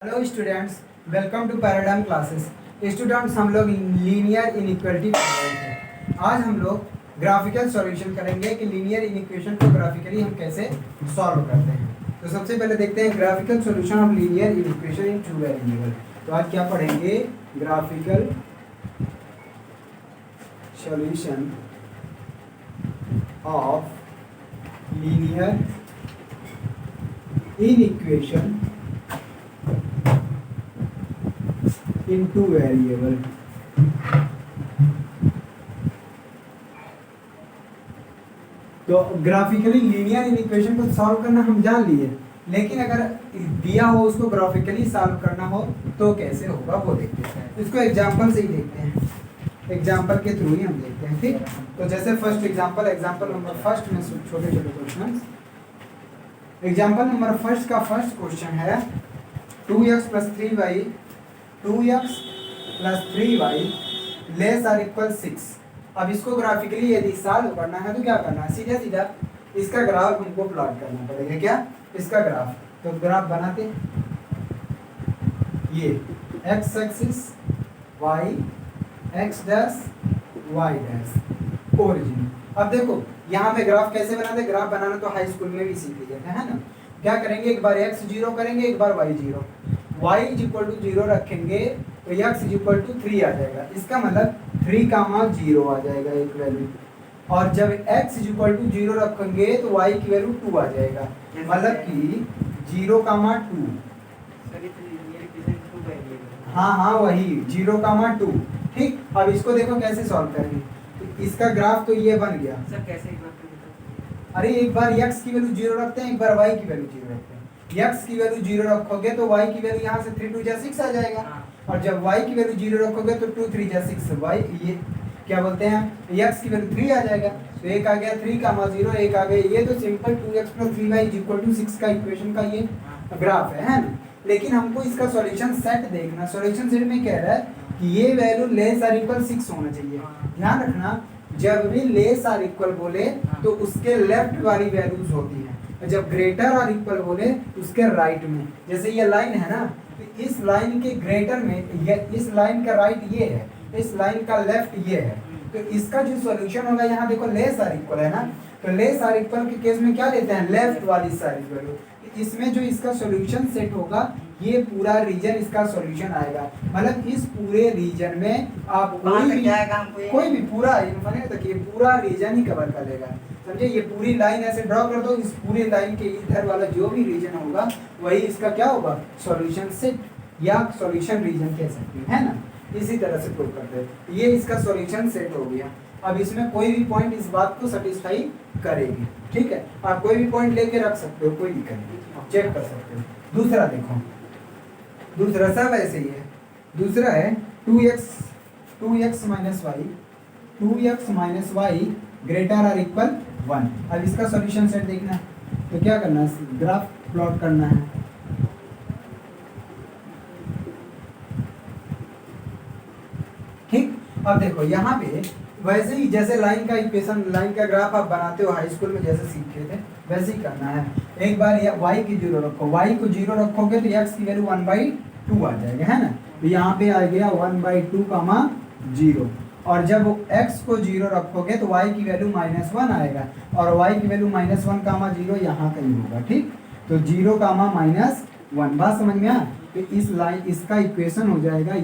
Hello students, welcome to paradigm classes. Students, हम लोग linear inequality पढ़ रहे थे। आज हम लोग ग्राफिकल सॉल्यूशन करेंगे कि लीनियर इनइक्वेशन को ग्राफिकली हम कैसे सॉल्व करते हैं। तो सबसे पहले देखते हैं graphical solution of linear inequation in two variable. तो आज क्या पढ़ेंगे? Graphical solution of linear inequation into variable. तो ग्राफिकली लीनियर इक्वेशन को सॉल्व करना हम जान लिए, लेकिन अगर दिया हो उसको ग्राफिकली सॉल्व करना हो तो कैसे होगा वो देखते हैं। इसको एग्जांपल से ही देखते हैं, एग्जांपल के थ्रू ही हम देखते हैं। ठीक, तो जैसे फर्स्ट एग्जांपल नंबर फर्स्ट में छोटे छोटे क्वेश्चन। एग्जांपल नंबर फर्स्ट का फर्स्ट क्वेश्चन है 2x + 3y 2x + 3y less or equal 6। अब इसको ग्राफिकली यदि सॉल्व करना है तो क्या करना है? सीधा सीधा इसका ग्राफ हमको प्लॉट करना पड़ेगा। क्या इसका ग्राफ? तो ग्राफ बनाते ये x axis y x dash y dash origin. अब देखो यहाँ पे ग्राफ कैसे बनाते? ग्राफ बनाना तो हाई स्कूल में भी सीख लिया था, है ना? क्या करेंगे? एक बार x 0 करेंगे, एक बार y 0। y = 0 रखेंगे तो x = 3 आ जाएगा। इसका मतलब 3, 0 आ जाएगा एक वैल्यू। और जब x = 0 रखेंगे तो y की वैल्यू 2 आ जाएगा। मतलब कि 0, 2। हाँ वही 0, 2। ठीक, अब इसको देखो कैसे सॉल्व करेंगे। तो इसका ग्राफ तो ये बन गया। सर कैसे? अरे एक बार x की वैल्यू 0 रखते हैं, एक बार y की वैल्यू 0 रखते हैं। x की वैल्यू 0 रखोगे तो y की वैल्यू यहाँ से 3 2 6 आ जाएगा। और जब y की वैल्यू 0 रखोगे तो 2 3 6 y ये क्या बोलते हैं, x की वैल्यू 3 आ जाएगा। तो एक आ गया 3, 0, एक आ गया। ये तो सिंपल 2x + 3y = 6 का इक्वेशन का ये ग्राफ है ना? लेकिन हमको इसका सॉल्यूशन सेट देखना। सॉल्यूशन सेट में कह रहा है कि ये वैल्यू लेस आर इक्वल 6 होना चाहिए। ध्यान रखना, जब भी लेस आर इक्वल बोले तो उसके लेफ्ट वाली वैल्यूज होती है, जब ग्रेटर और इक्वल बोले उसके राइट में। जैसे ये लाइन है ना, तो इस लाइन के ग्रेटर में ये, इस लाइन का राइट ये है, इस लाइन का लेफ्ट ये है। तो इसका जो सॉल्यूशन होगा, यहाँ देखो लेस आर इक्वल है ना, तो लेस आर इक्वल के केस में क्या लेते हैं? लेफ्ट वाली साइड वैल्यू। इसमें जो इसका सॉल्यूशन सेट होगा, ये पूरा रीजन इसका सॉल्यूशन आएगा। मतलब इस पूरे रीजन में आप कोई भी पूरा इन्फिनिट तक ये पूरा रीजन ही कवर कर लेगा। समझे? ये पूरी लाइन ऐसे ड्रॉ कर दो, इस पूरी लाइन के इधर वाला जो भी रीजन होगा वही इसका क्या होगा? सॉल्यूशन सेट या सॉल्यूशन रीजन कह सकते हैं, है ना? इसी तरह से प्रूव करते हैं। ये इसका सॉल्यूशन सेट हो गया। अब इसमें कोई भी पॉइंट इस बात को सेटिस्फाई करेगी। ठीक है, आप कोई भी पॉइंट लेके रख सकते हो, कोई दिक्कत नहीं, आप चेक कर सकते हो। दूसरा देखो, दूसरा सब ऐसे ही है। दूसरा है 2x - y ग्रेटर और इक्वल 1। अब इसका सॉल्यूशन सेट देखना है तो क्या करना है? ग्राफ प्लॉट करना है। ठीक, अब देखो यहाँ पे वैसे ही जैसे लाइन का इक्वेशन, लाइन का ग्राफ आप बनाते हो हाई स्कूल में जैसे सीखे थे, वैसे ही करना है। एक बार y की 0 रखो, y को 0 रखोगे तो x की वैल्यू 1/2 आ जाएगा, है ना? तो यहाँ पे आ गया 1/2, 0। और जब x को 0 रखोगे तो y की वैल्यू -1 आएगा, और y की वैल्यू -1, 0 यहाँ कहीं होगा। ठीक, तो 0, -1 बात समझ में आ? तो इस लाइन इसका इक्वेशन हो जाएगा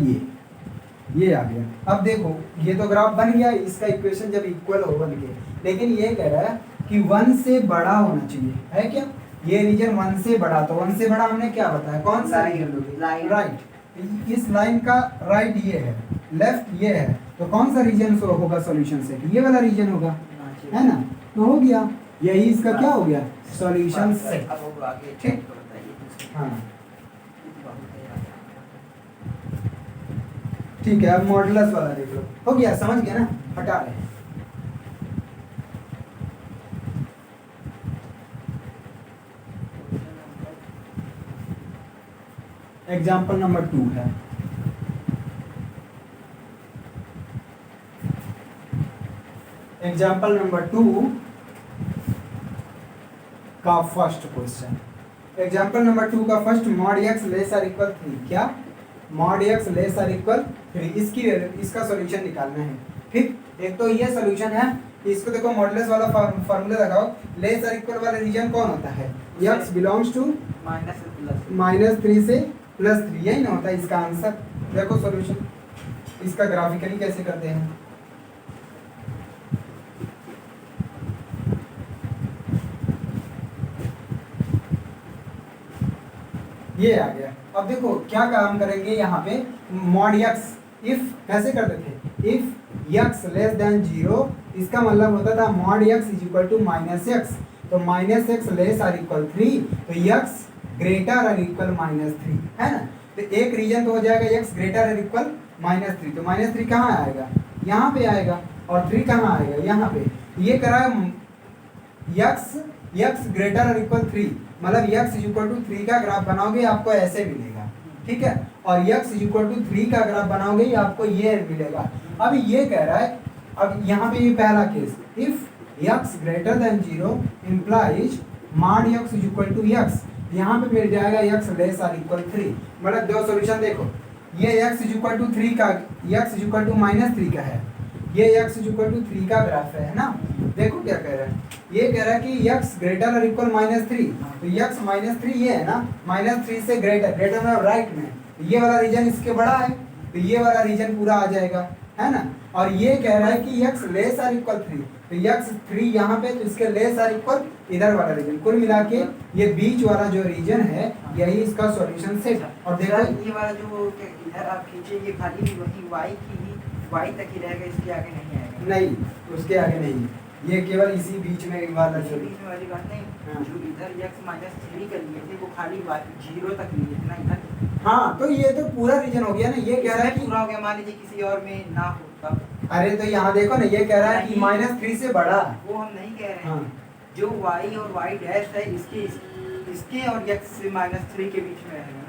ये आ गया। अब देखो ये तो ग्राफ बन गया, इसका इक्वेशन जब इक्वल हो बन गया, लेकिन ये कह रहा है कि 1 से बड़ा होना चाहिए, है क्या? ये रीजन 1 से बड़ा, तो 1 से बड़ा हमने क्या बताया? कौन सा रीजन? राइट। इस लाइन का राइट ये है, लेफ्ट ये है, तो कौन सा रीजन होगा सॉल्यूशन सेट? ये वाला रीजन होगा, है ना? तो हो गया, यही इसका क्या हो गया? Solution set. ठीक, हाँ ठीक है। अब मॉडुलस वाला देख लो, हो गया, समझ गया ना? हटा रहे हैं। एग्जाम्पल नंबर 2 है। एग्जाम्पल नंबर 2 का फर्स्ट क्वेश्चन एग्जाम्पल नंबर 2 का first mod X less or equal 3, क्या mod X less or equal 3, इसका सॉल्यूशन निकालना है। ठीक, एक तो ये सॉल्यूशन है, इसको देखो मॉडुलस वाला फार्मूला लगाओ, लेस आर इक्वल वाला रीजन कौन होता है, x बिलोंग्स टू -3 से +3, यही ना होता है इसका आंसर। देखो सॉल्यूशन इसका ग्राफिकली कैसे करते हैं। ये आ गया। अब देखो क्या काम करेंगे यहाँ पे, मॉड एक्स इफ कैसे करते थे, इफ एक्स लेस देन 0, इसका मतलब होता था mod X is equal to -x, तो -x लेस आर इक्वल 3, तो x ग्रेटर आर इक्वल -3 है ना। तो एक रीजन तो हो जाएगा x ग्रेटर आर इक्वल -3, तो -3 कहाँ आएगा, यहाँ पे आएगा, और 3 कहाँ आएगा, यहाँ पे। ये करा x ग्रेटर और इक्वल 3, मतलब x इज इक्वल टू 3 का ग्राफ बनाओगे आपको ऐसे मिलेगा, ठीक है, और x इज इक्वल टू 3 का ग्राफ बनाओगे आपको ये मिलेगा। अब ये कह रहा है, अब यहाँ पे ये पहला case, if x greater than 0 implies mod x is equal to x, यहाँ पे मिल जाएगा x लेस आर इक्वल 3। मतलब दो सॉल्यूशन देखो, ये x इज इक्वल टू 3 का, x इज इक्वल टू -3 का है, ये x इज इक्वल टू 3 का ग्राफ है ना। देखो क्या कह रहा है, ये कह रहा है कि x ग्रेटर और इक्वल -3, तो x -3 ये है ना, -3 से ग्रेटर में राइट में, ये वाला रीजन इसके बड़ा है, तो ये वाला रीजन पूरा आ जाएगा, है ना। और ये कह रहा है कि x लेस आर इक्वल 3, तो x 3 यहाँ पे, तो इसके लेस आर इक्वल इधर वाला रीजन, कुल मिला के ये बीच वाला जो रीजन है यही इसका सॉल्यूशन सेट। और देखो ये वाला जो इधर आप खींचे, ये खाली वही y तक ही रहेगा, इसके आगे नहीं आएगा। नहीं, उसके आगे नहीं, ये केवल इसी बीच में वाला जो बीच में वाली बात नहीं, हाँ। जो इधर x -3 कर लिए थे वो खाली 0 तक लिए थे ना इधर। हाँ, तो ये तो पूरा रीजन हो गया ना। ये कह रहा है कि पूरा हो गया, मान लीजिए किसी और में ना होता। अरे तो यहाँ देखो ना, ये कह रहा है कि -3 से बड़ा, वो हम नहीं कह रहे हैं। हाँ। जो y और y डैश है इसके और x से -3 के बीच में रहेगा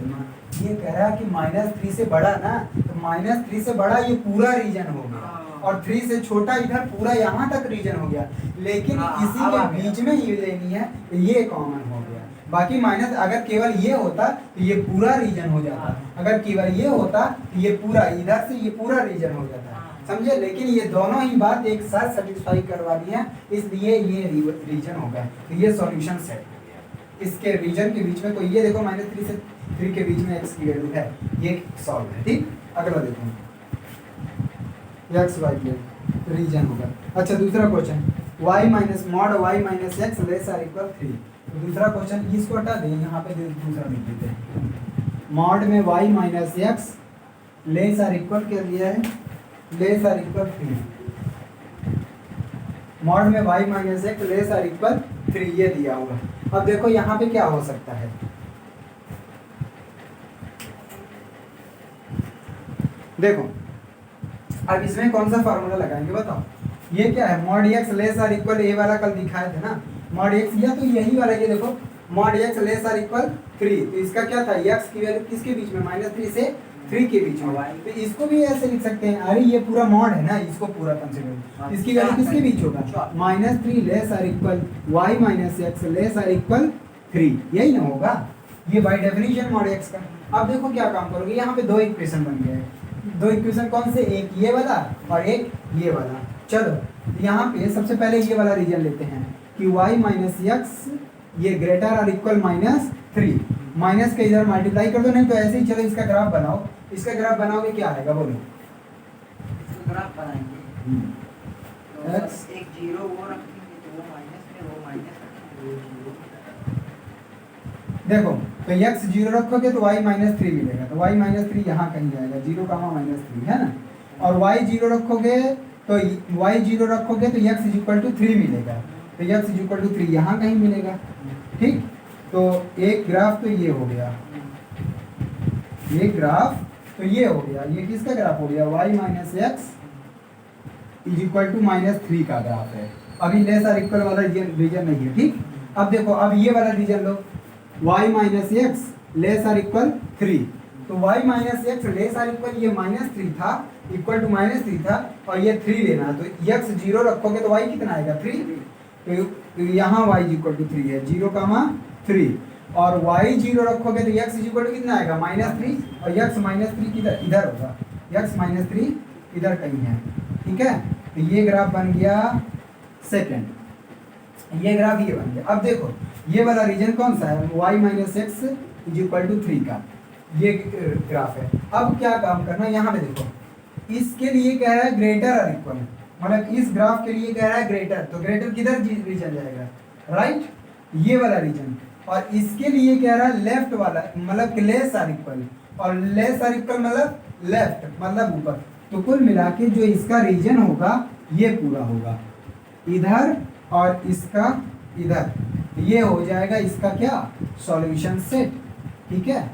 ना। ये कह रहा है कि -3 से बड़ा ना, तो -3 से बड़ा ये पूरा रीजन हो गया, और 3 से छोटा इधर पूरा यहाँ तक रीजन हो गया, लेकिन इसी के बीच में ये लेनी है, तो ये कॉमन हो गया। बाकी माइनस अगर केवल ये होता तो ये पूरा रीजन हो जाता, अगर केवल ये होता तो ये पूरा इधर से ये पूरा रीजन हो जाता, समझे। लेकिन ये दोनों ही बात एक साथ सेटिस्फाई करवा दी है, इसलिए ये रीजन हो गया, तो ये सॉल्यूशन सेट हो गया। इसके रीजन के बीच में कोई, ये देखो -3 से 3 के बीच में x की वैल्यू है, ये सॉल्व है। ठीक, अगला देखो x y प्लेन रीजन होगा। अच्छा दूसरा question, y minus mod y minus x less or equal 3। तो दूसरा क्वेश्चन इसको हटा दें, यहाँ पे दूसरा लिख देते हैं। मॉड में y minus x less or equal क्या दिया है, लेस आर इक्वल 3। मॉड में y minus x less or equal 3 ये दिया हुआ। अब देखो यहाँ पे क्या हो सकता है, देखो अब इसमें कौन सा फार्मूला लगाएंगे बताओ। ये क्या है, mod x less or equal, ये वाला कल दिखाए थे ना, मॉड x, या तो यही वाला, ये देखो mod x less or equal 3, तो इसका क्या था, x की वैल्यू किसके बीच में, -3 से 3 के बीच में, तो इसको भी ऐसे लिख सकते हैं। अरे ये पूरा मॉड है ना, इसको पूरा कंसीडर, इसकी वैल्यू किसके बीच होगा, -3 less or equal y minus x less or equal 3, यही ना होगा, ये बाय डेफिनेशन मॉड x का। अब देखो क्या काम करोगे, यहाँ पे दो इक्वेशन बन गए, दो इक्वेशन कौन से, एक ये वाला और एक ये वाला। चलो यहाँ पे सबसे पहले ये वाला रीजन लेते हैं कि y माइनस एक्स ये ग्रेटर और इक्वल -3, माइनस के इधर मल्टीप्लाई कर दो, नहीं तो ऐसे ही चलो इसका ग्राफ बनाओ। इसका ग्राफ बनाओगे क्या आएगा बोलो, इसका ग्राफ बनाएंगे x एक 0 वो रखेंगे, तो वो माइनस में, वो माइनस रखेंगे। देखो तो x 0 रखोगे तो y -3 मिलेगा, तो y -3 यहाँ कहीं जाएगा, 0, -3 है ना। और y 0 रखोगे तो y 0 रखोगे तो x इज इक्वल टू 3 मिलेगा, तो x इज इक्वल टू 3 यहाँ कहीं मिलेगा। ठीक, तो एक ग्राफ तो ये हो गया, ये ग्राफ तो ये हो गया, ये किसका ग्राफ हो गया, y minus x is equal to -3 का ग्राफ है। अभी लेस आर इक्वल वाला रीजन नहीं है। ठीक, अब देखो अब ये वाला रीजन लो, y minus x less or equal 3, तो y minus x less or equal ये -3 था, इक्वल टू -3 था, और ये 3 लेना है, तो x 0 रखोगे तो y कितना आएगा 3, तो यहाँ y इक्वल टू 3 है, 0, 3 और y 0 रखोगे तो x इज इक्वल टू कितना आएगा -3 और x -3 किधर इधर होगा, x -3 इधर कहीं है। ठीक है, तो ये ग्राफ बन गया सेकंड, ये ग्राफ ये बन गया। अब देखो ये वाला रीजन कौन सा है, y -x is equal to 3 का ये ग्राफ है। अब क्या काम करना है, यहाँ पे देखो इसके लिए कह रहा है ग्रेटर और इक्वल, मतलब इस ग्राफ के लिए कह रहा है ग्रेटर, तो ग्रेटर किधर रीजन जाएगा, राइट, ये वाला रीजन। और इसके लिए कह रहा है लेफ्ट वाला, मतलब लेस और इक्वल, और लेस और इक्वल मतलब लेफ्ट मतलब ऊपर। तो कुल मिला के जो इसका रीजन होगा ये पूरा होगा, इधर और इसका इधर, ये हो जाएगा इसका क्या सॉल्यूशन सेट। ठीक है,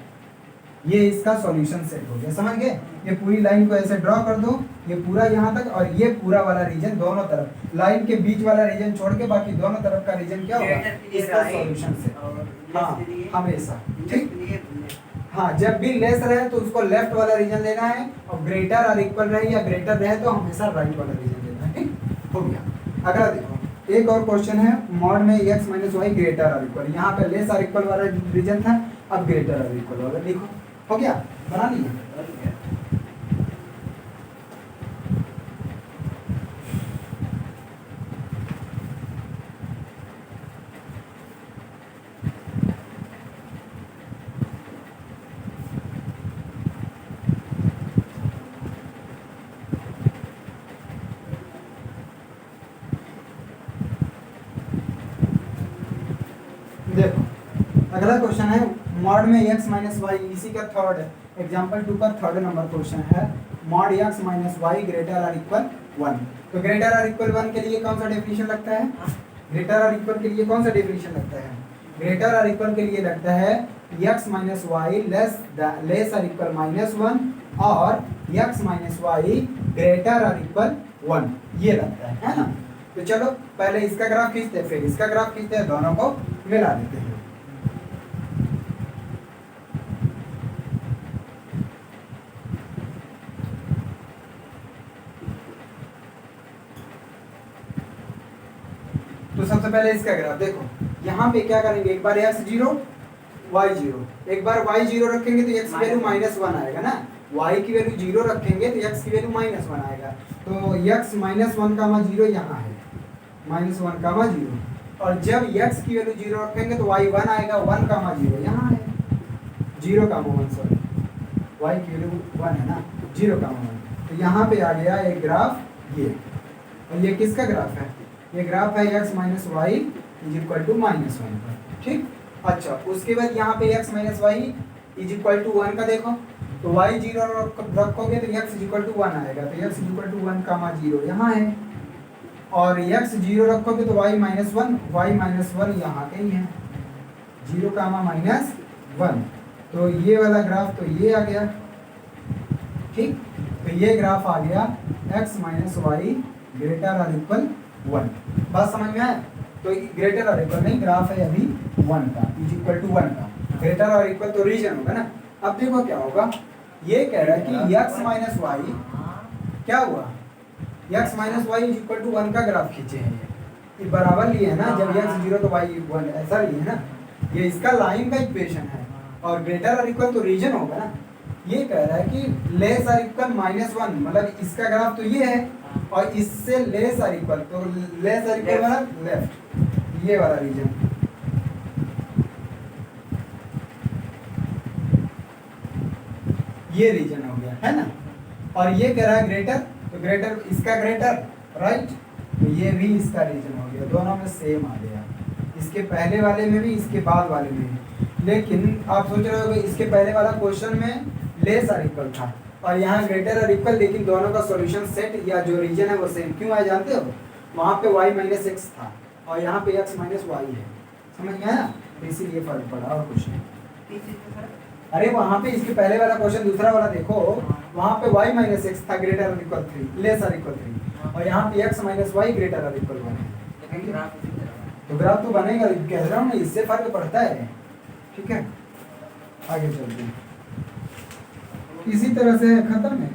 ये इसका सॉल्यूशन सेट हो गया, समझ गए। ये पूरी लाइन को ऐसे ड्रॉ कर दो, ये पूरा यहाँ तक और ये पूरा वाला रीजन दोनों तरफ, लाइन के बीच वाला रीजन छोड़ के बाकी दोनों तरफ का रीजन क्या होगा, इसका सॉल्यूशन सेट। हाँ हमेशा, ठीक। हाँ, जब भी लेस रहे तो उसको लेफ्ट वाला रीजन लेना है, और ग्रेटर और इक्वल रहे या ग्रेटर रहे तो हमेशा राइट वाला रीजन लेना है। ठीक हो गया। अगला देखो, एक और क्वेश्चन है, मॉड में x - y ग्रेटर और इक्वल, यहाँ पे लेस और इक्वल वाला रीजन था, अब ग्रेटर और इक्वल वाला लिखो। हो गया, बना लिया। देखो अगला क्वेश्चन है, मॉड में x - y, इसी का थर्ड एग्जांपल 2 का थर्ड नंबर क्वेश्चन है, मॉड x - y ग्रेटर और इक्वल 1। तो ग्रेटर और इक्वल 1 के लिए कौन सा डेफिनेशन लगता है, ग्रेटर और इक्वल के लिए कौन सा डेफिनेशन लगता है, ग्रेटर और इक्वल के लिए लगता है x - y लेस और इक्वल -1 और x - y ग्रेटर और इक्वल 1, ये लगता है ना। तो चलो पहले इसका ग्राफ खींचते हैं, फिर इसका ग्राफ खींचते हैं, दोनों को मिला देते हैं। तो सबसे पहले इसका ग्राफ देखो, यहाँ पे क्या करेंगे, एक बार x 0 y 0, एक बार y 0 रखेंगे तो x की वैल्यू -1 आएगा ना, y की वैल्यू 0 रखेंगे तो x की वैल्यू -1 आएगा। तो x -1, 0 यहाँ है, -1, 0, और जब x की वैल्यू 0 रखेंगे तो y 1 आएगा, 1, 0 यहाँ है, 0, 1 सॉरी, y की वैल्यू 1 है ना, 0, 1, तो यहाँ पे आ गया एक ग्राफ ये। और ये किसका ग्राफ है, ये ग्राफ है x - y is equal to -1 का। ठीक, अच्छा उसके बाद यहाँ पे x - y is equal to 1 का देखो, तो y 0 रखोगे तो x इज इक्वल टू 1 आएगा, तो x इज इक्वल टू 1, 0 यहाँ है, और x 0 रखोगे तो y -1 यहाँ कहीं है, 0, -1, तो ये वाला ग्राफ तो ये आ गया। ठीक, तो ये ग्राफ आ गया x - y ग्रेटर और इक्वल 1। बात समझ में आया, तो ग्रेटर और इक्वल नहीं, ग्राफ है अभी 1 का, इज इक्वल टू 1 का, ग्रेटर और इक्वल तो रीजन होगा ना। अब देखो क्या होगा, ये कह रहा है कि x - y क्या हुआ, x - y is equal to 1 का ग्राफ खींचे हैं, ये बराबर लिए है ना, जब x 0 तो y 1, ऐसा लिए है ना, ये इसका लाइन का इक्वेशन है, और ग्रेटर और इक्वल तो रीजन होगा ना। ये कह रहा है कि लेस और इक्वल -1, मतलब इसका ग्राफ तो ये है, और इससे लेस और इक्वल, तो लेस और इक्वल मतलब लेफ्ट, ये वाला रीजन, ये रीजन हो गया है ना। और ये कह रहा है ग्रेटर, तो ग्रेटर इसका ग्रेटर, राइट, तो ये भी इसका रीजन हो गया, दोनों में सेम आ गया, इसके पहले वाले में भी इसके बाद वाले में भी। लेकिन आप सोच रहे हो कि इसके पहले वाला क्वेश्चन में लेस और इक्वल था, और यहाँ ग्रेटर और इक्वल, लेकिन दोनों का सॉल्यूशन सेट या जो रीजन है वो सेम क्यों है जानते हो, वहाँ पे y - x था और यहाँ पे x - y है, समझ में आया, इसीलिए फर्क पड़ा और कुछ नहीं। अरे वहाँ पे इसके पहले वाला क्वेश्चन दूसरा वाला देखो, वहाँ पे y - x था ग्रेटर और इक्वल 3, लेस और इक्वल 3, और यहाँ पे x - y ग्रेटर और इक्वल 1 है, तो ग्राफ तो बनेगा, कह रहा हूँ ना, इससे फर्क पड़ता है। ठीक है, आगे चलते हैं, इसी तरह से खत्म है।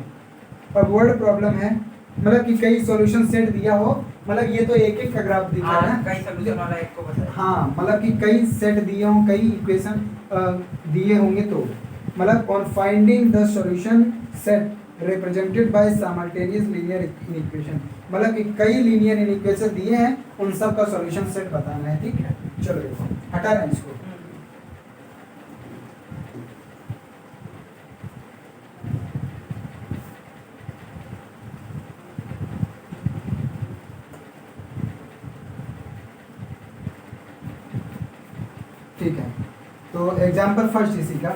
अब वर्ड प्रॉब्लम है, मतलब कि कई सॉल्यूशन सेट दिया हो, मतलब ये तो एक एक का ग्राफ दिखा है ना, कई सॉल्यूशन वाला एक को बताया, हाँ मतलब कि कई सेट दिए हों, कई इक्वेशन दिए होंगे तो मतलब on finding the solution set represented by simultaneous linear equation, मतलब कि कई लीनियर इक्वेशन दिए हैं, उन सब का सॉल्यूशन सेट बताना है। ठीक है, चलो देखो हटा रहे हैं इसको। ठीक है, तो एग्जाम्पल फर्स्ट इसी का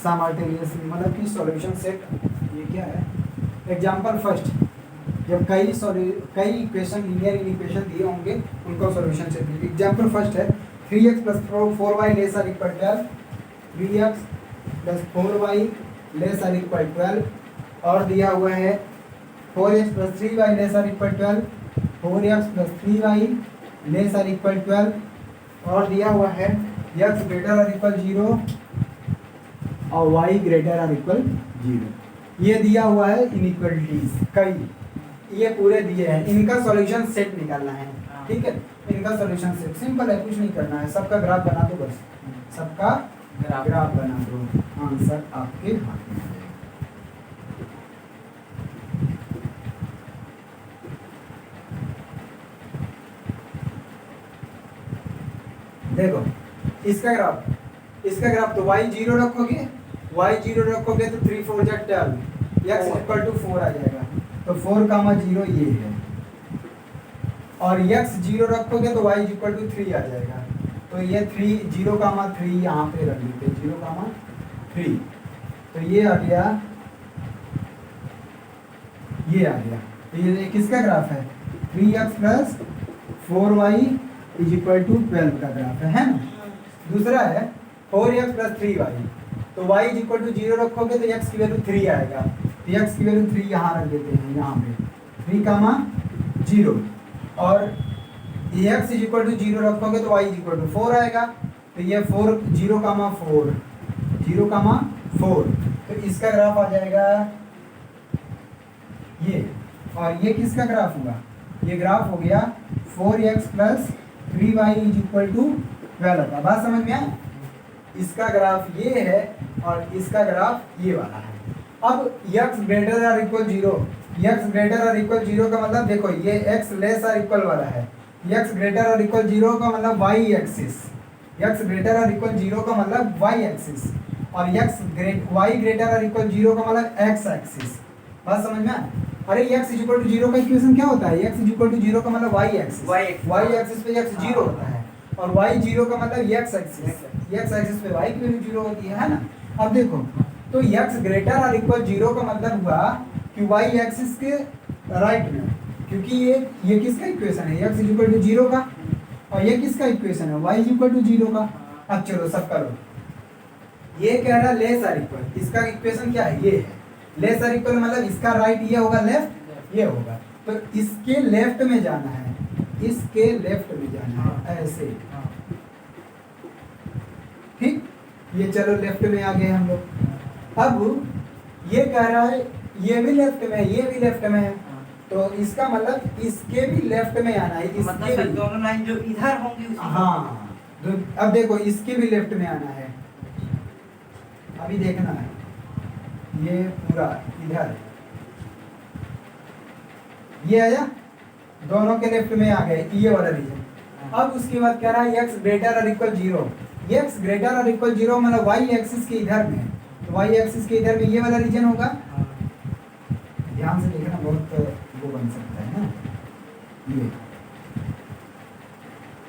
साइमल्टेनियस मतलब कि सॉल्यूशन सेट, ये क्या है एग्जाम्पल फर्स्ट, जब कई इक्वेशन लीनियर इक्वेशन दिए होंगे उनका सॉल्यूशन सेट। एग्जाम्पल फर्स्ट है 3x + 4y less or equal 12, 3x + 4y less or equal 12, और दिया हुआ है 4x + 3y less or equal 12, 4x + 3y less or equal 12, और दिया हुआ है x ग्रेटर आर इक्वल 0 और y ग्रेटर आर इक्वल 0। ये दिया हुआ है इनइक्वालिटीज कई, ये पूरे दिए हैं, इनका सॉल्यूशन सेट निकालना है। ठीक है, इनका सॉल्यूशन सेट सिंपल है, कुछ नहीं करना है, सबका ग्राफ बना दो बस, सबका ग्राफ बना दो, आंसर आपके हाथ में आ जाएगा। देखो इसका ग्राफ तो y0 रखोगे, y0 रखोगे तो 3 4 जा 12, x इक्वल टू 4 आ जाएगा, तो 4, 0 ये है, और x 0 रखोगे तो y इक्वल टू 3 आ जाएगा, तो ये 3 0, 3 यहाँ पे रख लेते 0, 3, तो ये आ गया, ये आ गया, तो ये किसका ग्राफ है 3x + 4y = 12 का ग्राफ है ना। दूसरा है 4x + 3y, तो y = 0 रखोगे तो x की वैल्यू 3 आएगा, तो x की वैल्यू 3 यहाँ रख देते हैं, यहाँ पे 3, 0, और x = 0 रखोगे तो y = 4 आएगा, तो ये 4, 0, 4, 0, 4, तो इसका ग्राफ आ जाएगा ये, और ये किसका ग्राफ हुआ, ये ग्राफ हो गया 4x + 3y = 12 का। बात समझ में आया, इसका ग्राफ ये है और इसका ग्राफ ये वाला है। अब x greater or equal 0, x greater or equal 0 का मतलब देखो ये x लेस आर इक्वल वाला है, x ग्रेटर आर इक्वल 0 का मतलब y axis, x greater or equal 0 का मतलब y एक्सिस, और y ग्रेटर आर इक्वल 0 का मतलब x एक्सिस। बात समझ में आया। अरे x = 0 का इक्वेशन क्या होता है, x = 0 का मतलब y एक्सिस, y एक्सिस पे x 0 होता है, और y 0 का मतलब x एक्सिस पे y की वैल्यू 0 होती है ना। अब देखो तो x ग्रेटर आर इक्वल 0 का मतलब हुआ कि y एक्सिस के राइट में, क्योंकि ये किसका इक्वेशन है x = 0 का, और ये किसका इक्वेशन है y = 0 का। अब चलो सब करो, ये कह रहा लेस आर इक्वल, इसका इक्वेशन क्या है, ये है लेस आर इक्वल, मतलब इसका राइट ये होगा, लेफ्ट ये होगा, तो इसके लेफ्ट में जाना है, इसके लेफ्ट में जाना है ऐसे। ठीक, ये चलो लेफ्ट में आ गए हम लोग। अब ये कह रहा है ये भी लेफ्ट में है, ये भी लेफ्ट में है, तो इसका मतलब इसके भी लेफ्ट में आना है, इसके मतलब भी, दोनों लाइन जो इधर होंगी उसी हाँ, तो अब देखो इसके भी लेफ्ट में आना है, अभी देखना है, ये पूरा इधर ये आया, दोनों के लेफ्ट में आ गए ये वाला रीजन। अब उसके बाद कह रहा है x ग्रेटर और इक्वल 0, x ग्रेटर और इक्वल 0 मतलब y एक्सिस के इधर में, तो y एक्सिस के इधर में ये वाला रीजन होगा, ध्यान से देखना बहुत वो बन सकता है ना,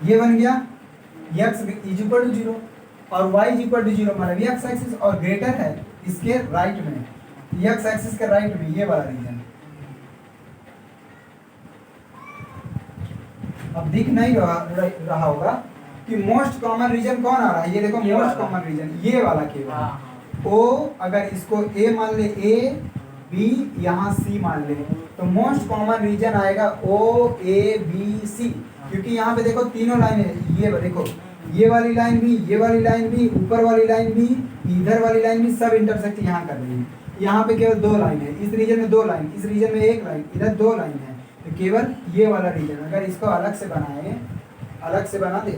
ये बन गया x = 0 और y = 0 मतलब x एक्सिस, और ग्रेटर है इसके राइट में, x एक्सिस के राइट में ये वाला रीजन। अब दिख नहीं रहा होगा कि मोस्ट कॉमन रीजन कौन आ रहा है, ये देखो मोस्ट कॉमन रीजन ये वाला केवल ओ, अगर इसको a मान ले, a b यहाँ c मान ले, तो मोस्ट कॉमन रीजन आएगा o a b c, क्योंकि यहाँ पे देखो तीनों लाइन है, ये देखो ये वाली लाइन भी, ये वाली लाइन भी, ऊपर वाली लाइन भी, इधर वाली लाइन भी, सब इंटरसेक्ट यहाँ कर रही है। यहाँ पे केवल 2 लाइन है, इस रीजन में 2 लाइन, इस रीजन में 1 लाइन, इधर 2 लाइन है, तो केवल ये वाला रीजन, अगर इसको अलग से बनाए, अलग से बना दे,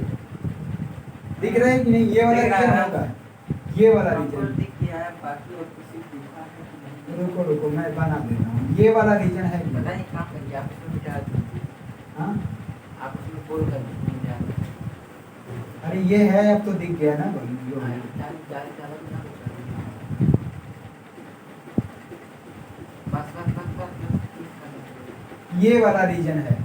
दिख रहा है कि नहीं, ये वाला रीजन होगा, ये वाला रीजन। रुको रुको मैं बना देता हूँ, ये वाला रीजन है, पता नहीं कहाँ कर दिया आप उसमें मिटा दीजिए। हाँ आप उसमें बोल कर दीजिए मिटा दीजिए। अरे ये है, अब तो दिख गया ना भाई, जो है ये वाला रीजन है,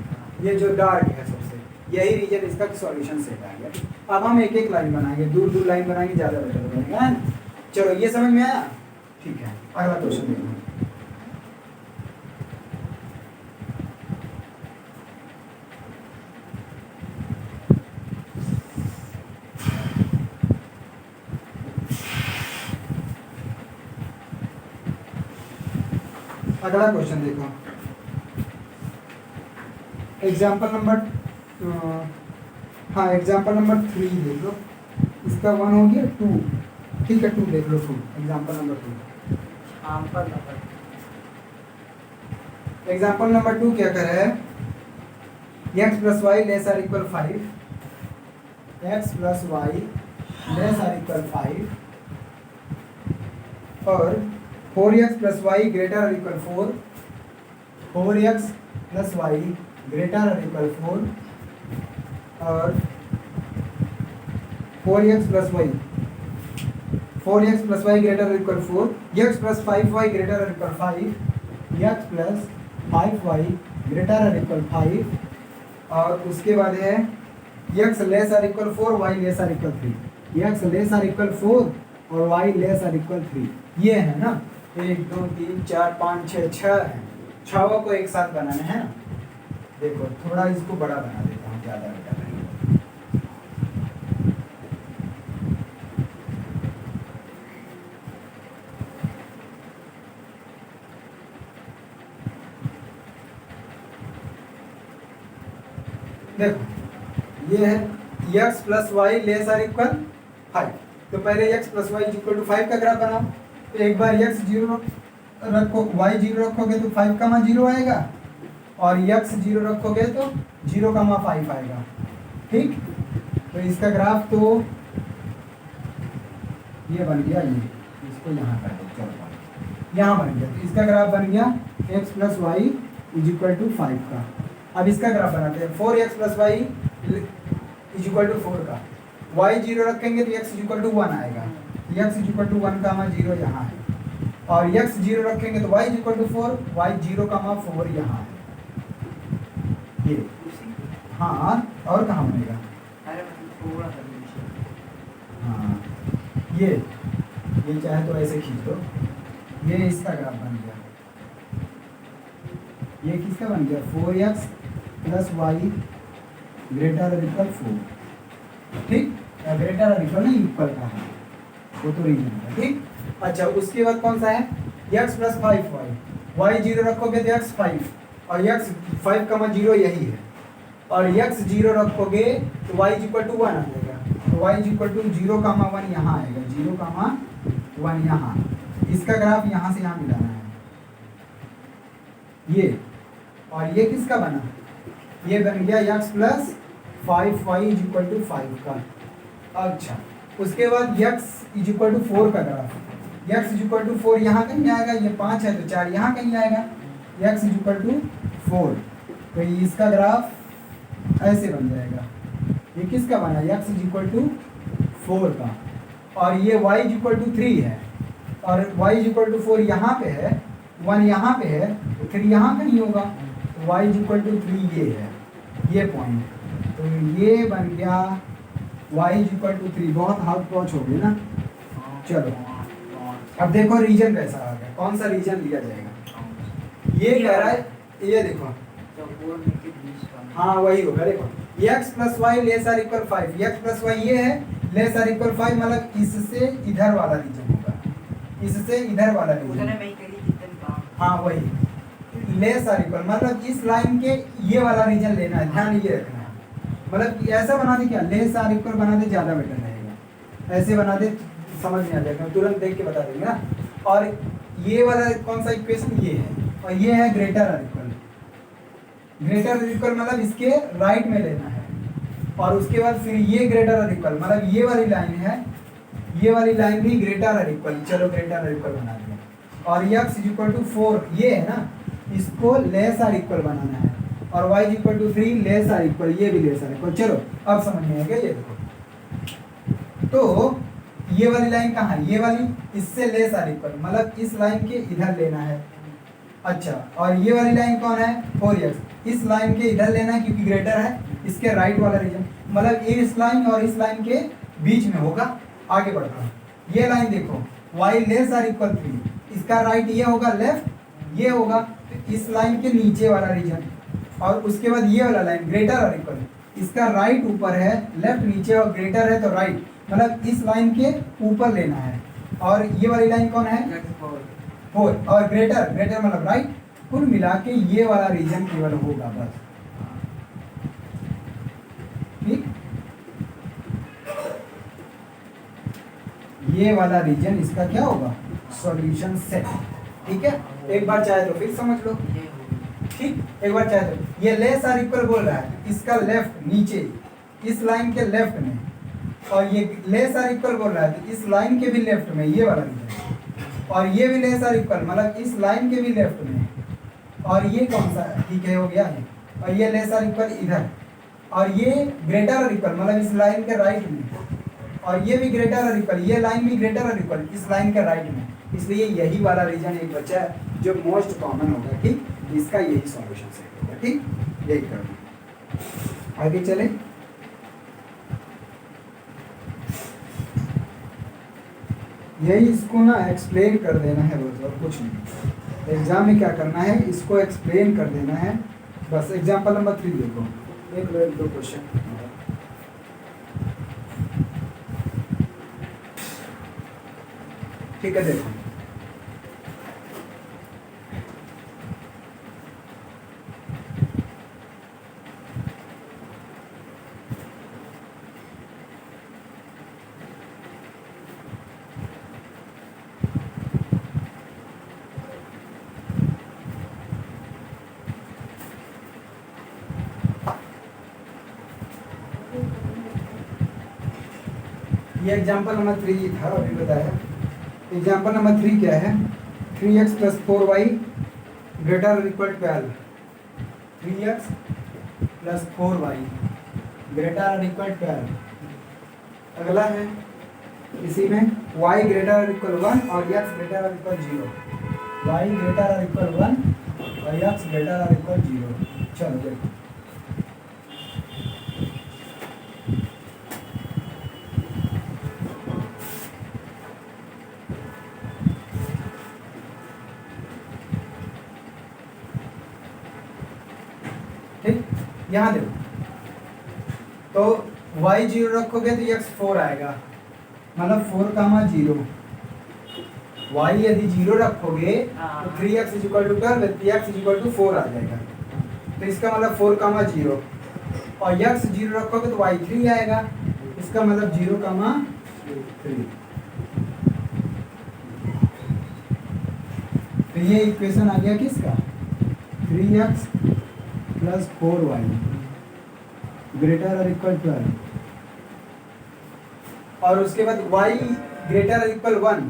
ये जो डार्क है सबसे, यही रीजन इसका सॉल्यूशन सेट आ गया। अब हम एक एक लाइन बनाएंगे, दूर दूर लाइन बनाएंगे, ज़्यादा बेटर बनेगा। चलो ये समझ में आया, ठीक है, अगला क्वेश्चन देखो। अगला क्वेश्चन देखो, एग्जाम्पल नंबर हाँ एग्जाम्पल नंबर 3 देख लो, इसका 1 हो गया, 2 ठीक है, 2 देख लो, 2 एग्जाम्पल नंबर 2। एग्जाम्पल नंबर 2 क्या कर रहा है, x plus Y less or equal 5, x plus Y less or equal 5 और 4x प्लस वाई ग्रेटर और equal 4, 4x plus Y greater और इक्वल 4 और 4x plus Y, 4x plus Y greater और equal 4, x plus 5y greater और equal 5, x plus 5y greater और equal 5 और उसके बाद है x लेस और इक्वल 4, y लेस और इक्वल 3, x लेस और इक्वल 4 और y लेस और इक्वल 3, ये है ना, 1 2 3 4 5 6 6 है, छहों को एक साथ बनाना है ना। देखो थोड़ा इसको बड़ा बना देता हूँ, ज़्यादा बेटा नहीं। देखो ये है x plus Y less or equal 5, तो पहले x plus y equal to 5 का ग्राफ बनाओ। तो एक बार x 0 रखो, y 0 रखोगे तो 5 का मान 0 आएगा और x 0 रखोगे तो 0 का मान 5 आएगा, ठीक। तो इसका ग्राफ तो ये बन गया, ये इसको यहाँ कर दो, चलो यहाँ बन गया, तो इसका ग्राफ बन गया x plus y is equal to 5 का। अब इसका ग्राफ बनाते हैं, 4x plus y is equal to 4 का, y 0 रखेंगे तो x इज इक्वल टू 1 आएगा, x इज इक्वल टू 1 का मान 0 यहाँ है और x 0 रखेंगे तो y is equal to 4, y 0 का मान 4 यहाँ है, ये हाँ, और कहाँ बनेगा, हाँ ये चाहे तो ऐसे खींच दो, ये इसका ग्राफ बन गया, ये किसका बन गया, 4x प्लस वाई ग्रेटर और इक्वल 4, ठीक, ग्रेटर और इक्वल नहीं, इक्वल का है वो तो रीजन है, ठीक। अच्छा उसके बाद कौन सा है, x प्लस 5y, y 0 रखोगे तो x 5 और x 5 का मान 0 यही है और x 0 रखोगे तो y इक्वल टू 1 आ जाएगा, तो y इक्वल टू 0 का मान 1 यहाँ आएगा, 0 का मान 1 यहाँ, इसका ग्राफ यहाँ से यहाँ मिलाना है, ये और ये किसका बना, ये बन गया x plus 5y is equal to 5 का। अच्छा उसके बाद x इज इक्वल टू 4 का graph, x is equal to 4 यहाँ कहीं आएगा, ये 5 है तो 4 यहाँ कहीं आएगा, x इज इक्वल टू 4, तो इसका ग्राफ ऐसे बन जाएगा, ये किसका बना, x इज इक्वल टू 4 का और ये y इज इक्वल टू 3 है और y इज इक्वल टू 4 यहाँ पे है, 1 यहाँ पे है तो 3 यहाँ कहीं होगा, तो y इज इक्वल टू 3 ये है, ये पॉइंट, तो ये बन गया y इज इक्वल टू 3, बहुत हाथ पहुँच हो गई ना। चलो अब देखो रीजन कैसा आ गया, कौन सा रीजन लिया जाएगा, ये कह रहा है, ये देखो हाँ वही होगा, देखो x plus Y less or equal 5, x plus y ये है, लेस आर इक्वल 5 मतलब इससे इधर वाला रीजन होगा, इससे इधर वाला रीजन, हाँ वही लेस आर इक्वल मतलब इस लाइन के ये वाला रीजन लेना है, ध्यान ये रखना है, मतलब ऐसा बना दे क्या, लेस आर इक्वल बना दे, ज़्यादा बेटर रहेगा, ऐसे बना दे समझ में आ जाएगा, तुरंत देख के बता देंगे ना। और ये वाला कौन सा इक्वेशन, ये है और ये है ग्रेटर आर इक्वल, ग्रेटर और इक्वल मतलब इसके राइट में लेना है, और उसके बाद फिर ये ग्रेटर और इक्वल मतलब ये वाली लाइन है, ये वाली लाइन भी ग्रेटर और इक्वल, चलो ग्रेटर और इक्वल बना दिया, और x इज इक्वल टू 4 ये है ना, इसको लेस और इक्वल बनाना है, और y is equal to 3 less और इक्वल, ये भी लेस और इक्वल। चलो अब समझ में आएगा, ये देखो तो ये वाली लाइन कहाँ है, ये वाली, इससे लेस और इक्वल मतलब इस लाइन के इधर लेना है। अच्छा, और ये वाली लाइन कौन है, 4x, इस लाइन के इधर लेना है क्योंकि ग्रेटर है, इसके राइट वाला रीजन मतलब इस लाइन और इस लाइन के बीच में होगा। आगे बढ़ता हूँ, ये लाइन देखो y लेस और इक्वल 3, इसका राइट ये होगा, लेफ्ट ये होगा, तो इस लाइन के नीचे वाला रीजन, और उसके बाद ये वाला लाइन ग्रेटर और इक्वल, इसका राइट ऊपर है, लेफ्ट नीचे, और ग्रेटर है तो राइट मतलब इस लाइन के ऊपर लेना है। और ये वाली लाइन कौन है, 4, और ग्रेटर ग्रेटर मतलब राइट, कुल मिला के ये वाला रीजन केवल होगा बस। ठीक, ये वाला रीजन इसका क्या होगा, सॉल्यूशन सेट। ठीक है, एक बार चाहे तो फिर समझ लो। ठीक, एक बार चाहे तो ये लेस और इक्वल बोल रहा है, इसका लेफ्ट नीचे इस लाइन के लेफ्ट में, और ये लेस और इक्वल बोल रहा है तो इस लाइन के भी लेफ्ट में ये वाला रीजन, और ये भी लेस और इक्वल मतलब इस लाइन के भी लेफ्ट में, और ये कौन सा है, ठीक है हो गया है, और ये लेस और इक्वल इधर, और ये ग्रेटर और इक्वल मतलब इस लाइन के राइट में, और ये भी ग्रेटर और इक्वल, ये लाइन भी ग्रेटर और इक्वल इस लाइन के राइट में, इसलिए यही वाला रीजन एक बचा है जो मोस्ट कॉमन होगा। ठीक, इसका यही सॉल्यूशन सेट होगा। ठीक, यही करना, आगे चले। यही इसको ना एक्सप्लेन कर देना है रोज, और कुछ नहीं। एग्जाम में क्या करना है, इसको एक्सप्लेन कर देना है बस। एग्जाम्पल नंबर 3 देखो, एक दो क्वेश्चन। ठीक है, देखो ये एग्जाम्पल नंबर 3 था, अभी बताया। एग्जाम्पल नंबर 3 क्या है, 3x + 4y greater equal 12, 3x + 4y greater equal 12। अगला है इसी में y ग्रेटर इक्वल 1 और x greater equal 0, y greater equal 1 और x ग्रेटर इक्वल 0। चलो देखो, ठीक, यहाँ देखो तो y 0 रखोगे तो x 4 आएगा, मतलब 4, 0। y यदि 0 रखोगे तो 3x = 12, 3x = 4 आ जाएगा, तो इसका मतलब 4, 0, और x 0 रखोगे तो y 3 आएगा, इसका मतलब 0, 3। तो ये इक्वेशन आ गया किसका, 3x + 4y ग्रेटर इक्वल 12, और उसके बाद y ग्रेटर इक्वल 1,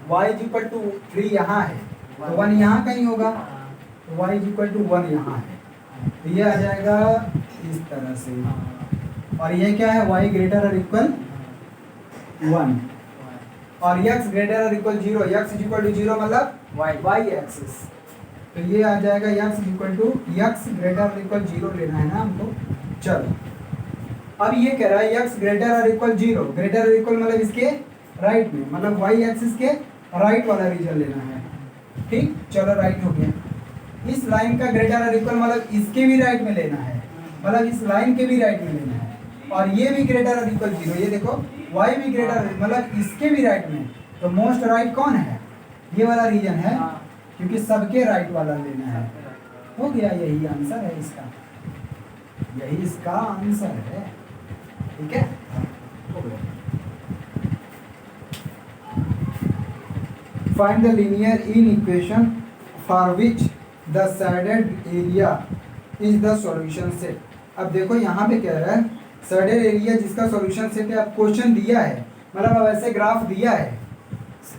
y = 3 यहाँ है तो 1 यहाँ कहीं होगा, तो y = 1 यहाँ है, तो ये आ जाएगा इस तरह से। और ये क्या है, y ग्रेटर इक्वल 1 और x ग्रेटर इक्वल 0, x = 0 मतलब y एक्सिस, तो ये आ जाएगा x ग्रेटर इक्वल 0 लेना है ना हमको। चलो अब ये कह रहा है x greater equal 0, greater equal मतलब इसके राइट में, मतलब y एक्सिस के राइट वाला रीजन लेना है। ठीक, चलो राइट हो गया। इस लाइन का ग्रेटर इक्वल मतलब इसके भी राइट में लेना है, मतलब इस लाइन के भी राइट में लेना है, और ये भी ग्रेटर इक्वल 0, ये देखो y भी ग्रेटर मतलब इसके भी राइट में, तो मोस्ट राइट कौन है, ये वाला रीजन है, क्योंकि सबके राइट वाला लेना है। हो गया, यही आंसर है इसका, यही इसका आंसर है। ठीक है, हो गया। Find the linear in equation for which the shaded area is the solution set. अब देखो यहाँ पे कह रहा है सडन एरिया जिसका सॉल्यूशन सेट है। अब क्वेश्चन दिया है, मतलब अब ऐसे ग्राफ दिया है,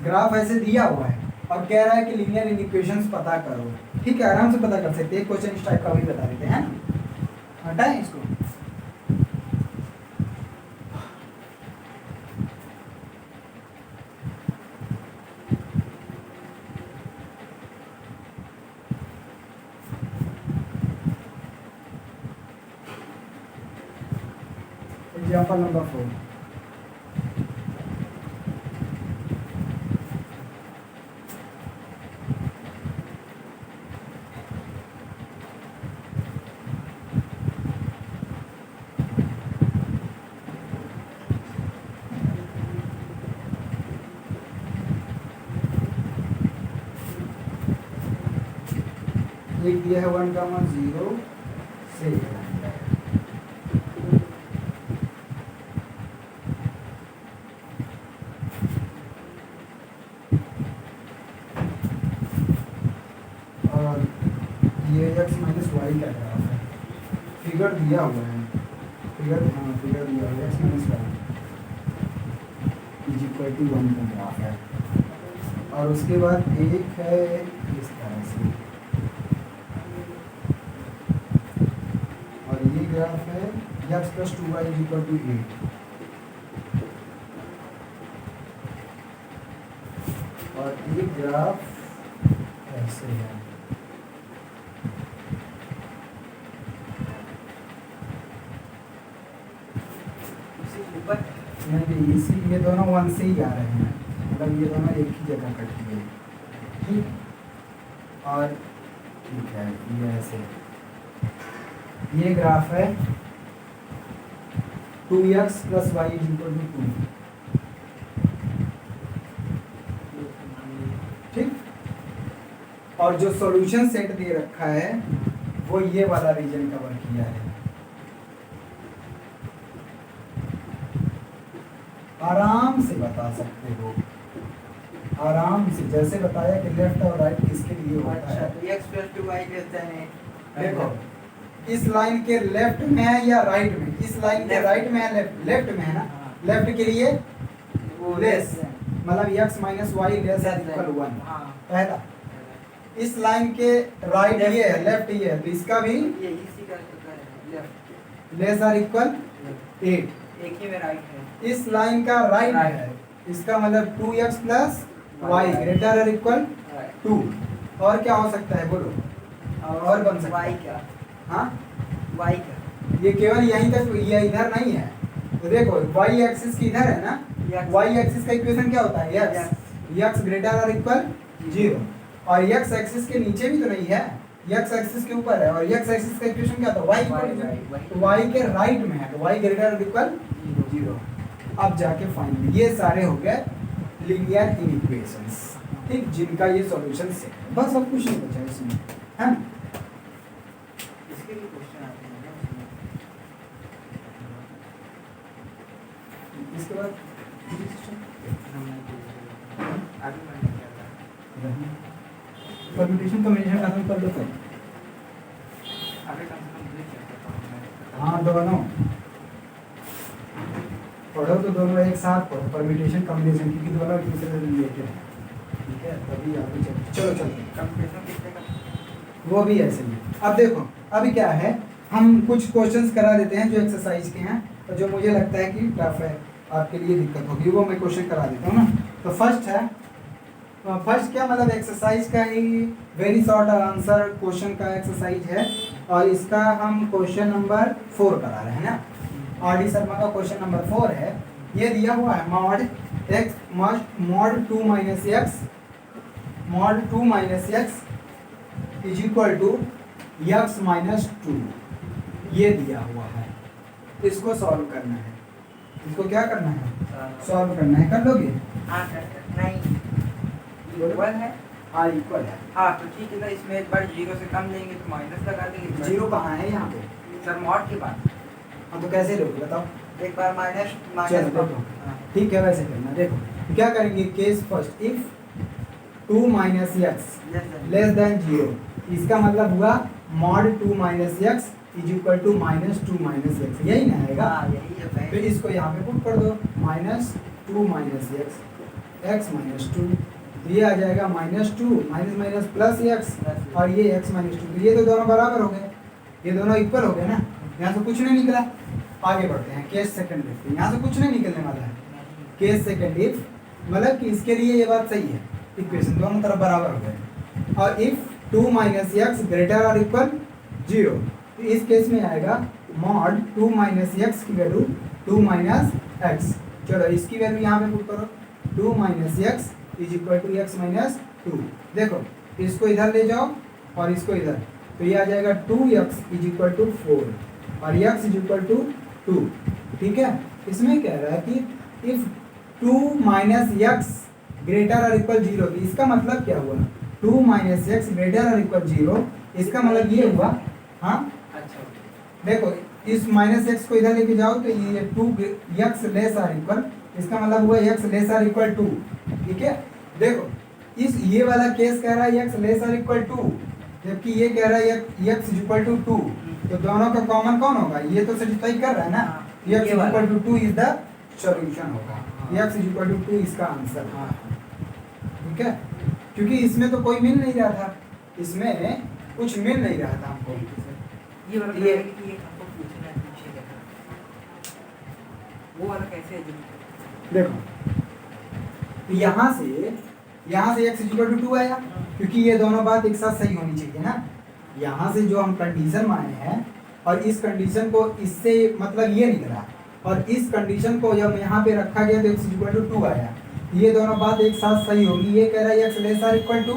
ग्राफ ऐसे दिया हुआ है और कह रहा है कि लीनियर इक्वेशंस पता करो। ठीक है, आराम से पता कर सकते हैं। क्वेश्चन इस टाइप का भी बता देते हैं, हटाएं इसको। Example number 4। एक दिया है 1,0 से और ये x माइनस वाई का ग्राफ है। फिगर दिया हुआ है, फिगर दिया हुआ है x minus y is equal to 1 का ग्राफ है। और उसके बाद एक है इस तरह से, और ये ग्राफ है x plus 2y is equal to 8। और ये ग्राफ ऐसे है। ऊपर नहीं, इसी ये दोनों 1 से ही आ रहे हैं, मतलब ये दोनों एक ही जगह कट गए। ठीक, और ठीक है ये ऐसे, ये ग्राफ है 2x plus y is equal to 2। ठीक, और जो सॉल्यूशन सेट दे रखा है वो ये वाला रीजन कवर किया है। आराम से बता सकते हो, आराम से, जैसे बताया कि लेफ्ट और राइट किसके लिए होता है। तो x प्लस 2y लेते हैं। देखो इस लाइन के लेफ्ट में है या राइट में, इस लाइन के राइट में है, लेफ्ट में है ना, लेफ्ट के लिए वो लेस, मतलब x minus y less equal 1 पहला। इस लाइन के राइट ये है, लेफ्ट ये है, तो इसका भी ये इसी का लेफ्ट लेस आर इक्वल 8। एक ही में राइट है। इस लाइन का राइट है, इसका मतलब 2x प्लस वाई ग्रेटर और इक्वल 2। और क्या हो सकता है बोलो, और बन सकता y है क्या? हाँ, y क्या? ये केवल यहीं तक, ये इधर नहीं है। तो देखो y एक्सिस की इधर है ना, y एक्सिस का इक्वेशन क्या होता है x ग्रेटर और इक्वल 0। और x एक्सिस के नीचे भी तो नहीं है, x एक्सिस के ऊपर है, और x एक्सिस का इक्वेशन क्या होता है y, तो y के राइट में है, तो y ग्रेटर और इक्वल 0। अब जाके फाइनली ये सारे हो गए लीनियर इक्वेशंस, ठीक, जिनका ये सॉल्यूशन सेट है। बस अब कुछ नहीं बचा इसमें, है ना। इसके भी क्वेश्चन आते हैं ना उसमें। इसके बाद आगे बढ़ने क्या था? परम्यूटेशन कॉम्बिनेशन खत्म कर लो फिर। आगे कम से कम 2 चैप्टर पढ़ना है। हाँ दोनों पढ़ो, तो दोनों एक साथ पढ़ो, परम्यूटेशन कॉम्बिनेशन, क्योंकि दोनों एक दूसरे से रिलेटेड है। ठीक है, तभी आगे चलो चलते हैं। कंप्यूटेशन कितने का? वो भी ऐसे ही है। अब देखो अभी क्या है, हम कुछ क्वेश्चंस करा देते हैं जो एक्सरसाइज के हैं, और जो मुझे लगता है कि टफ है, आपके लिए दिक्कत होगी, वो मैं क्वेश्चन करा देता हूँ ना। तो फर्स्ट है, फर्स्ट क्या मतलब एक्सरसाइज का ही वेरी शॉर्ट आंसर क्वेश्चन का एक्सरसाइज है, और इसका हम क्वेश्चन नंबर 4 करा रहे हैं ना। आर.डी. शर्मा का क्वेश्चन नंबर 4 है। ये दिया हुआ है mod x mod 2 minus x is equal to x minus 2, ये दिया हुआ है। इसको सॉल्व करना है, इसको क्या करना है, सॉल्व करना है। कर लोगे? हाँ नहीं इक्वल है। हाँ इक्वल है। हाँ तो ठीक है ना, इसमें एक बार 0 से कम लेंगे तो माइनस लगा देंगे। 0 कहाँ है यहाँ पे? सर मॉड के बाद। हाँ तो कैसे लोगे बताओ? एक बार माइनस चलो देखो, ठीक है वैसे करना। देखो क्या करेंगे, case first, if 2 minus x less than 0, इसका मतलब हुआ mod 2 minus x is equal to minus 2 minus x, यही ना आएगा। हाँ यही है। फिर इसको यहाँ पे पुट कर दो, minus 2 minus x, x minus 2, ये आ जाएगा minus 2 minus minus plus x, और ये एक्स माइनस 2, तो ये तो दोनों बराबर हो गए, ये दोनों इक्वल हो गए ना, यहाँ से कुछ नहीं निकला। आगे बढ़ते हैं, केस सेकंड देखते हैं, यहाँ से कुछ नहीं निकलने वाला है। केस सेकंड इफ, मतलब कि इसके लिए ये बात सही है, इक्वेशन दोनों तरफ बराबर हो गए। और इफ 2 माइनस एक्स ग्रेटर और इक्वल 0, तो इस केस में आएगा मॉड 2 माइनस एक्स की वैल्यू 2 माइनस एक्स। चलो इसकी वैल्यू यहाँ पे पुट करो, 2 minus x is equal to x minus 2। देखो इसको इधर ले जाओ और इसको इधर, तो ये आ जाएगा 2x इज इक्वल टू 4 और x इज इक्वल टू 2। ठीक है, इसमें कह रहा है कि इफ 2 माइनस एक्स ग्रेटर और इक्वल 0, तो इसका मतलब क्या हुआ, 2 माइनस एक्स ग्रेटर और इक्वल 0, इसका मतलब ये हुआ। हाँ अच्छा देखो, इस माइनस एक्स को इधर लेके जाओ तो ये 2x लेस और इक्वल, इसका मतलब हुआ x लेस और इक्वल 2। ठीक है, देखो इस ये वाला केस कह रहा है x लेस और इक्वल 2, जबकि ये कह रहा है x इज इक्वल टू 2, तो दोनों का कॉमन कौन होगा, ये तो सेटिस्फाई कर रहा है ना, x is equal to 2 is the solution होगा, x इज इक्वल टू 2 इसका आंसर। ठीक है, क्योंकि इसमें तो कोई मिल नहीं रहा था, इसमें कुछ मिल नहीं रहा था हमको। ये वाला ये कि हमको पूछना है, पूछे देखो वो वाला कैसे है देखो यहाँ से x इक्वल टू 2 आया, क्योंकि ये दोनों बात एक साथ सही होनी चाहिए ना। यहाँ से जो हम कंडीशन माने हैं और इस कंडीशन को इससे मतलब ये निकला, और इस कंडीशन को जब यहाँ पे रखा गया तो x इक्वल टू 2 आया, ये दोनों बात एक साथ सही होगी। ये कह रहा है x लेस और इक्वल टू,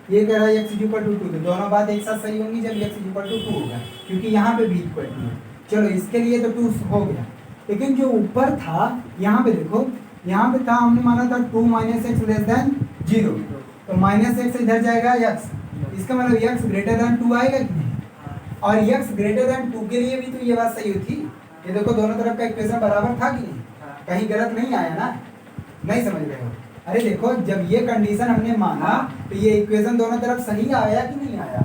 ये कह रहा है x इक्वल टू 2, तो दोनों बात एक साथ सही होंगी जब x इक्वल टू 2 होगा, क्योंकि यहाँ पे भी इक्वल टू है। चलो इसके लिए तो 2 हो गया, लेकिन जो ऊपर था यहाँ पे देखो, यहाँ पे था हमने माना था 2 माइनस एक्स लेस देन 0, तो माइनस एक्स इधर जाएगा x, इसका मतलब x ग्रेटर देन 2 आएगा कि नहीं, और x ग्रेटर देन 2 के लिए भी तो ये बात सही थी। ये देखो दोनों तरफ का इक्वेशन बराबर था कि नहीं, कहीं गलत नहीं आया ना, नहीं समझ रहे हो। अरे देखो जब ये कंडीशन हमने माना तो ये इक्वेशन दोनों तरफ सही आया कि नहीं आया,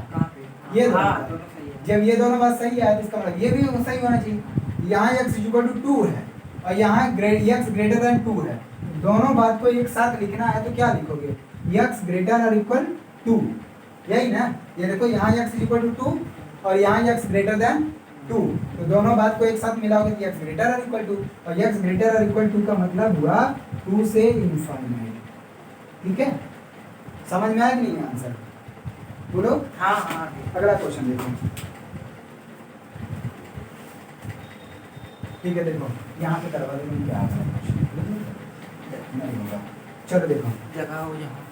ये दोनों जब ये दोनों बात सही आया तो इसका मतलब ये भी सही होना चाहिए। यहाँ x इक्वल टू 2 है और यहाँ x ग्रेटर देन 2 है, दोनों बात को एक साथ लिखना है तो क्या लिखोगे, x ग्रेटर और इक्वल 2, यही ना। ये देखो यहाँ x इक्वल टू 2 और यहाँ x ग्रेटर देन 2, तो दोनों बात को एक साथ मिलाओगे तो x ग्रेटर और इक्वल 2, और x ग्रेटर और इक्वल 2 का मतलब हुआ 2 से इनफाइनाइट। ठीक है, समझ में आया कि नहीं आंसर, बोलो। हाँ हाँ अगला क्वेश्चन देखो। ठीक है, देखो यहाँ पे करवा दो, क्या आता है क्वेश्चन, नहीं होगा। चलो देखो, जगह हो जहाँ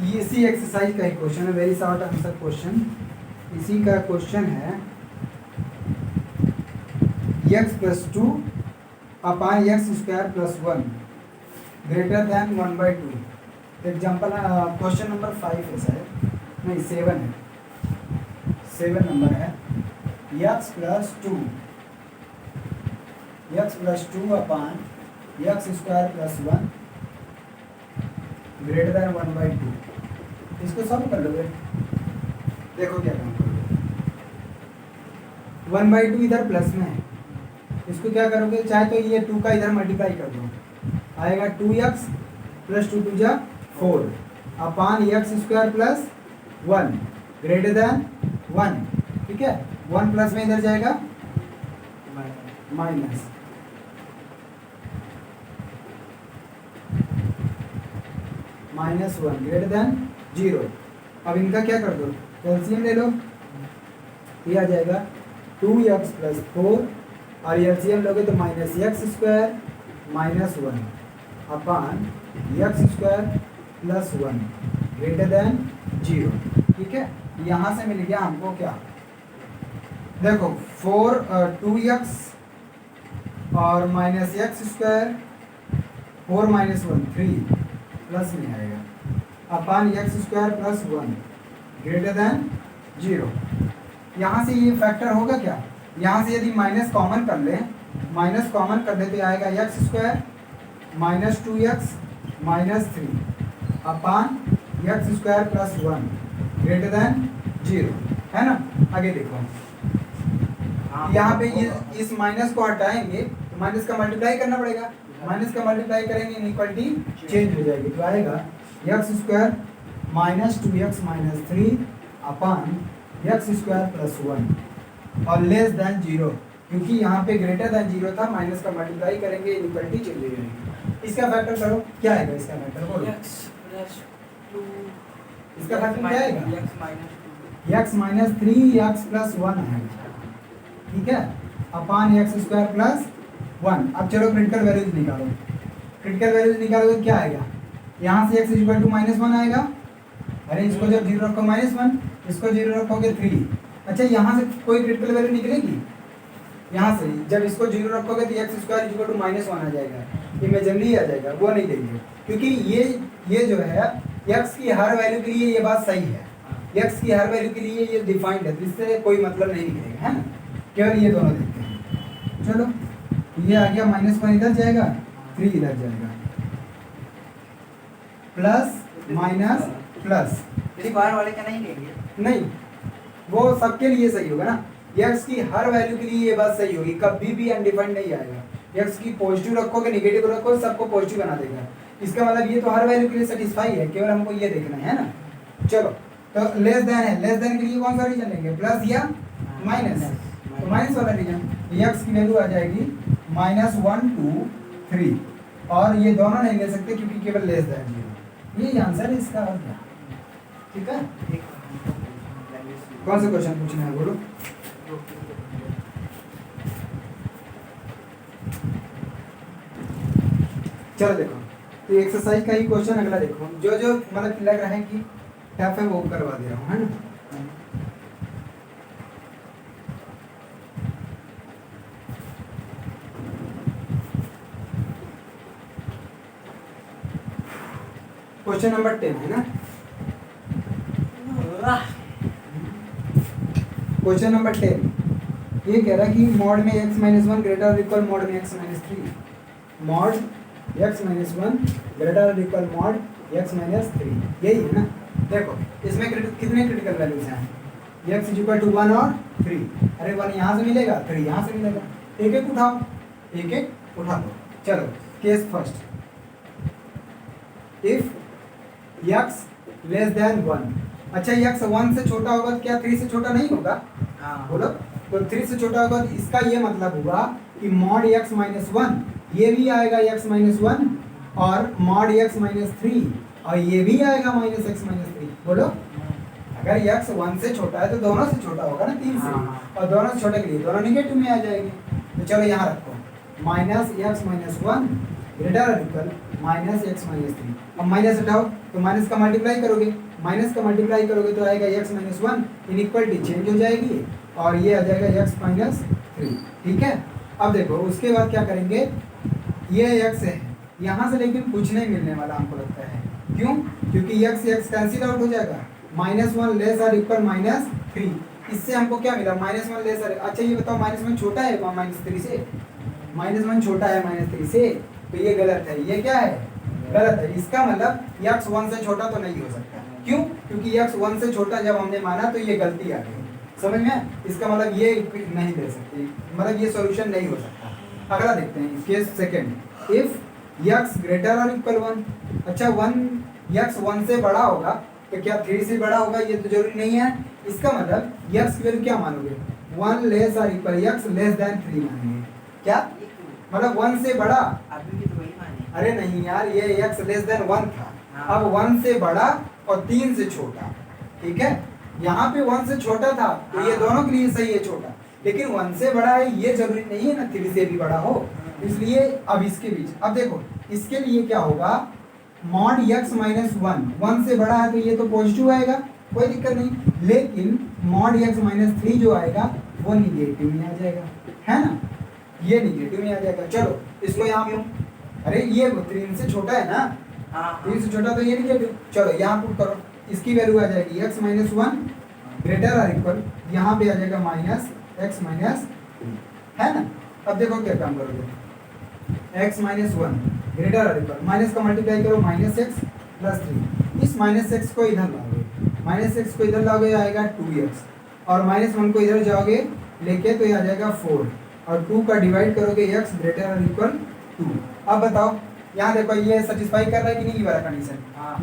ये इसी एक्सरसाइज का ही क्वेश्चन है, वेरी शॉर्ट आंसर क्वेश्चन। इसी का क्वेश्चन है x plus 2 upon X square plus 1 greater than 1/2। Example question number 5 है शायद, नहीं 7 है, 7 नंबर है। x plus 2 upon X square plus 1 greater than 1/2। इसको सॉल्व कर लोगे, देखो क्या काम करोगे। 1/2 इधर प्लस में है, इसको क्या करोगे, चाहे तो ये 2 का इधर मल्टीप्लाई कर दो, आएगा 2x प्लस 2 जा 4 upon X square plus 1 greater than 1। ठीक है, 1 प्लस में इधर जाएगा माइनस, -1 ग्रेटर दैन 0। अब इनका क्या कर दो, एलसीएम ले लो, ये आ जाएगा 2x प्लस 4 और एलसीएम लोगे तो -x square -1 upon X square plus 1 greater than 0। ठीक है, यहाँ से मिल गया हमको क्या, देखो 2x और -x स्क्वायर 4 -1 3 प्लस में आएगा upon X square plus 1 greater than 0। यहाँ से ये फैक्टर होगा क्या, यहाँ से यदि माइनस कॉमन कर लें माइनस कॉमन कर देते आएगा X square minus 2x minus 3 upon X square plus 1 greater than 0, है ना। आगे देखो यहाँ पे ये इस माइनस को हटाएंगे तो माइनस का मल्टीप्लाई करना पड़ेगा, माइनस का मल्टीप्लाई करेंगे इनइक्वालिटी चेंज हो जाएगी, तो आएगा X square minus 2x minus 3 upon X square plus 1 और लेस देन 0, क्योंकि यहाँ पे ग्रेटर देन 0 था, माइनस का मल्टीप्लाई करेंगे इनइक्वालिटी चेंज हो जाएगी। इसका फैक्टर करो, क्या आएगा इसका फैक्टर बोलो। इसका फैक्टर क्या आएगा x माइनस 3x प्लस 1 आएगा, ठीक है, अपान एक्स स्क्वायर प्लस 1। अब चलो क्रिटिकल वैल्यूज निकालो, क्रिटिकल वैल्यूज निकालोगे तो क्या आएगा, यहाँ से x इक्वल टू माइनस 1 आएगा, अरे इसको जब 0 रखो माइनस 1, इसको 0 रखोगे 3। अच्छा यहाँ से कोई क्रिटिकल वैल्यू निकलेगी, यहाँ से जब इसको 0 रखोगे तो x square equal to minus 1 आ जाएगा, इमेजिनरी आ जाएगा, वो नहीं देंगे, क्योंकि ये जो है एक्स की हर वैल्यू के लिए ये बात सही है, एक्स की हर वैल्यू के लिए ये डिफाइंड है, इससे कोई मतलब नहीं निकलेगा, है ना, केवल ये दोनों देखते हैं। चलो ये आ गया माइनस 1 इधर जाएगा, 3 इधर जाएगा, प्लस माइनस प्लस, बाहर वाले का नहीं लेंगे, नहीं वो सबके लिए सही होगा ना, एक्स की हर वैल्यू के लिए ये बात सही होगी, कभी भी अनडिफाइंड नहीं आएगा, एक्स की पॉजिटिव रखोगे निगेटिव रखो सबको पॉजिटिव बना देगा, इसका मतलब ये तो हर वैल्यू के लिए सेटिस्फाई है, केवल हमको ये देखना है ना। चलो तो लेस देन है, लेस देन के लिए कौन सा रीजन लेंगे, प्लस या माइनस, तो माइनस वाला रीजन, एक्स की वैल्यू आ जाएगी -1 2 3, और ये दोनों नहीं ले सकते क्योंकि केवल लेस देन 0, ये आंसर है इसका, और क्या, ठीक है। कौन सा क्वेश्चन पूछना है बोलो। चलो देखो, तो एक्सरसाइज का ही क्वेश्चन अगला देखो, जो जो मतलब लग रहा है कि टफ है वो करवा दे रहा हूँ, है ना। क्वेश्चन नंबर 10 है ना, क्वेश्चन नंबर 10 ये कह रहा है कि मॉड में x minus 1 greater equal mod में x minus 3, mod x minus 1 greater equal mod x minus 3, यही है ना। देखो इसमें कितने क्रिटिकल वैल्यूज हैं, x इज इक्वल टू 1 और 3, अरे 1 यहाँ से मिलेगा 3 यहाँ से मिलेगा, एक एक उठाओ, एक एक उठा दो। चलो case first, if x less than 1, अच्छा x 1 से छोटा होगा तो क्या 3 से छोटा नहीं होगा, बोलो, तो 3 से छोटा होगा तो इसका ये मतलब हुआ कि मॉड x माइनस 1 ये भी आएगा x माइनस 1, और मॉड x माइनस 3 और ये भी आएगा माइनस x माइनस 3, बोलो। अगर x 1 से छोटा है तो दोनों से छोटा होगा ना 3 से, और दोनों से छोटे के लिए दोनों निगेटिव में आ जाएंगे, तो चलो यहाँ रखो minus x minus 1 greater equal minus x minus 3, अब माइनस हटाओ तो माइनस का मल्टीप्लाई करोगे, माइनस का मल्टीप्लाई करोगे तो आएगा x माइनस 1, इनइक्वालिटी चेंज हो जाएगी और ये आ जाएगा x माइनस 3, ठीक है। अब देखो उसके बाद क्या करेंगे, ये x है यहाँ से, लेकिन कुछ नहीं मिलने वाला हमको लगता है, क्यों, क्योंकि x कैंसिल आउट हो जाएगा, -1 लेस और इक्वल -3, इससे हमको क्या मिला -1 लेस और, अच्छा ये बताओ -1 छोटा है -3 से, -1 छोटा है -3 से, तो ये गलत है, ये क्या है गलत है, इसका मतलब x 1 से छोटा तो नहीं हो सकता, क्यों, क्योंकि x 1 से छोटा जब हमने माना तो ये गलती आ गई, समझ में, इसका मतलब ये नहीं दे सकते, मतलब ये सॉल्यूशन नहीं हो सकता। अगला देखते हैं case second, if x greater और इक्वल 1, अच्छा 1 x 1 से बड़ा होगा तो क्या 3 से बड़ा होगा, ये तो जरूरी नहीं है, इसका मतलब x की वैल्यू क्या मानोगे, 1 लेस और इक्वल x लेस देन 3 मानेंगे, क्या मतलब 1 से बड़ा, अभी भी तो वही माने, अरे नहीं यार ये x लेस देन 1 था, अब 1 से बड़ा और 3 से छोटा, ठीक है, यहाँ पे 1 से छोटा था तो ये दोनों के लिए सही है छोटा, लेकिन 1 से बड़ा है ये जरूरी नहीं है ना 3 से भी बड़ा हो, इसलिए अब इसके बीच, अब देखो इसके लिए क्या होगा, मॉड x माइनस 1 से बड़ा है तो ये तो पॉजिटिव आएगा, कोई दिक्कत नहीं, लेकिन मॉड x माइनस 3 जो आएगा वो निगेटिव में आ जाएगा, है ना, ये निगेटिव में आ जाएगा। चलो इसको यहाँ पे, अरे ये 3 से छोटा है ना, 3 से छोटा तो ये निगेटिव, चलो यहाँ पुट करो, इसकी वैल्यू आ जाएगी x माइनस 1 ग्रेटर और इक्वल, यहाँ पे आ जाएगा माइनस x माइनस 3, है ना, अब देखो क्या काम करोगे, x माइनस वन ग्रेटर और इक्वल, माइनस का मल्टीप्लाई करो माइनस एक्स प्लस थ्री, इस माइनस एक्स को इधर लाओगे, माइनस एक्स को इधर लाओगे आएगा 2x, और माइनस वन को इधर जाओगे लेके तो ये आ जाएगा 4, और 2 का डिवाइड करोगे x ग्रेटर और इक्वल 2। अब बताओ यहाँ देखो ये सेटिस्फाई कर रहा है कि नहीं ये वाला कंडीशन,